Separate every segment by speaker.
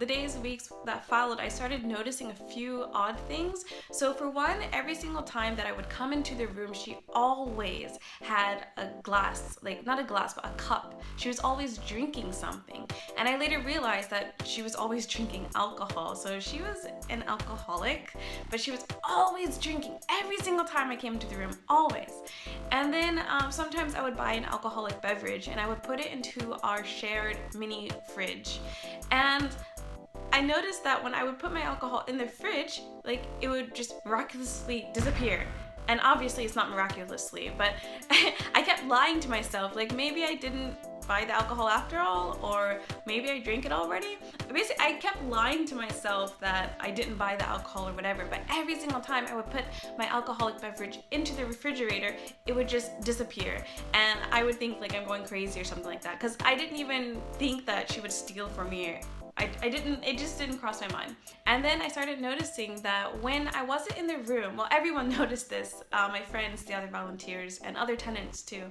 Speaker 1: The days, weeks that followed, I started noticing a few odd things. So for one, every single time that I would come into the room, she always had a glass, like not a glass, but a cup. She was always drinking something. And I later realized that she was always drinking alcohol. So she was an alcoholic, but she was always drinking every single time I came into the room, always. And then sometimes I would buy an alcoholic beverage and I would put it into our shared mini fridge. And I noticed that when I would put my alcohol in the fridge, like it would just miraculously disappear. And obviously it's not miraculously, but I kept lying to myself, like maybe I didn't buy the alcohol after all, or maybe I drank it already. Basically, I kept lying to myself that I didn't buy the alcohol or whatever, but every single time I would put my alcoholic beverage into the refrigerator, it would just disappear. And I would think like I'm going crazy or something like that, because I didn't even think that she would steal from me. It just didn't cross my mind. And then I started noticing that when I wasn't in the room, well, everyone noticed this, my friends, the other volunteers, and other tenants too.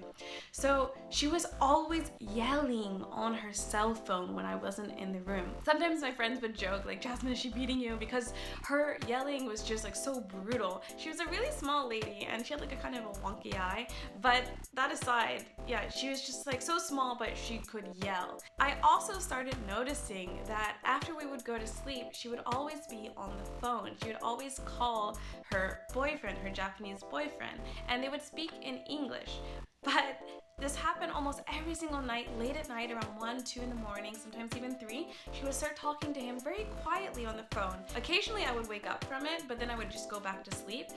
Speaker 1: So she was always yelling on her cell phone when I wasn't in the room. Sometimes my friends would joke like, Jasmine, is she beating you? Because her yelling was just like so brutal. She was a really small lady and she had like a kind of a wonky eye. But that aside, yeah, she was just like so small, but she could yell. I also started noticing that after we would go to sleep, she would always be on the phone. She would always call her boyfriend, her Japanese boyfriend, and they would speak in English. But this happened almost every single night, late at night, around 1, 2 in the morning, sometimes even 3. She would start talking to him very quietly on the phone. Occasionally I would wake up from it, but then I would just go back to sleep.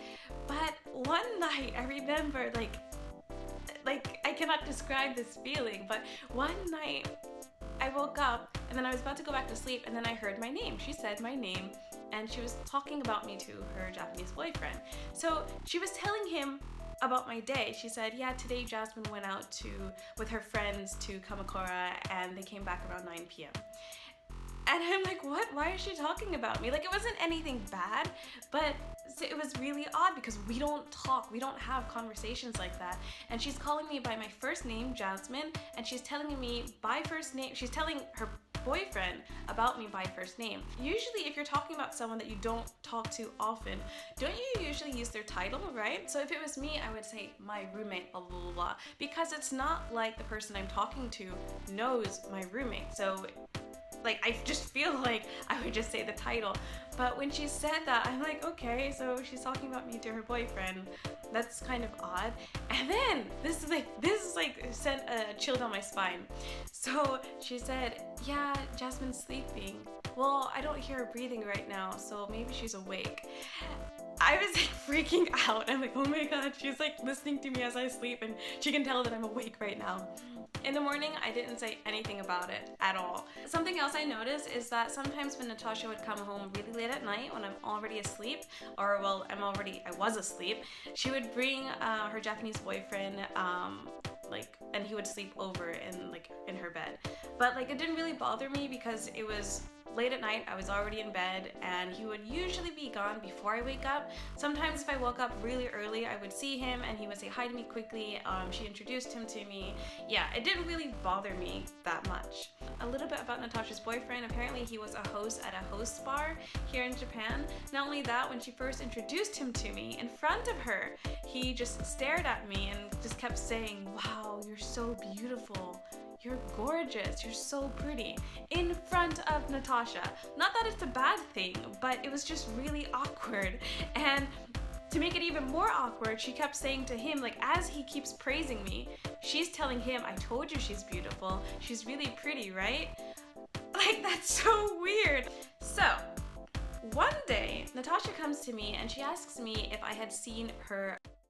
Speaker 1: But one night I remember, like I cannot describe this feeling, but one night I woke up and then I was about to go back to sleep and then I heard my name. She said my name and she was talking about me to her Japanese boyfriend. So she was telling him about my day. She said, yeah, today Jasmine went out with her friends to Kamakura and they came back around 9 p.m. And I'm like, what? Why is she talking about me? Like, it wasn't anything bad, but it was really odd because we don't talk. We don't have conversations like that. And she's calling me by my first name, Jasmine, and she's telling me by first name. She's telling her boyfriend about me by first name. Usually, if you're talking about someone that you don't talk to often, don't you usually use their title, right? So if it was me, I would say my roommate, blah, blah, blah, blah, because it's not like the person I'm talking to knows my roommate. So like, I just feel like I would just say the title. But when she said that, I'm like, okay, so she's talking about me to her boyfriend. That's kind of odd. And then this is like sent a chill down my spine. So she said, yeah, Jasmine's sleeping. Well, I don't hear her breathing right now, so maybe she's awake. I was like freaking out. I'm like, oh my god, she's like listening to me as I sleep and she can tell that I'm awake right now. In the morning, I didn't say anything about it at all. Something else I noticed is that sometimes when Natasha would come home really late at night when I'm already asleep, or well, I was asleep, she would bring her Japanese boyfriend, and he would sleep over in her bed. But like, it didn't really bother me because it was late at night, I was already in bed, and he would usually be gone before I wake up. Sometimes if I woke up really early, I would see him and he would say hi to me quickly. She introduced him to me. Yeah, it didn't really bother me that much. A little bit about Natasha's boyfriend. Apparently he was a host at a host bar here in Japan. Not only that, when she first introduced him to me in front of her, he just stared at me and just kept saying, wow, you're so beautiful. You're gorgeous, you're so pretty, in front of Natasha. Not that it's a bad thing, but it was just really awkward. And to make it even more awkward, she kept saying to him, like as he keeps praising me, she's telling him, I told you she's beautiful, she's really pretty, right? Like, that's so weird. So, one day, Natasha comes to me and she asks me if I had seen her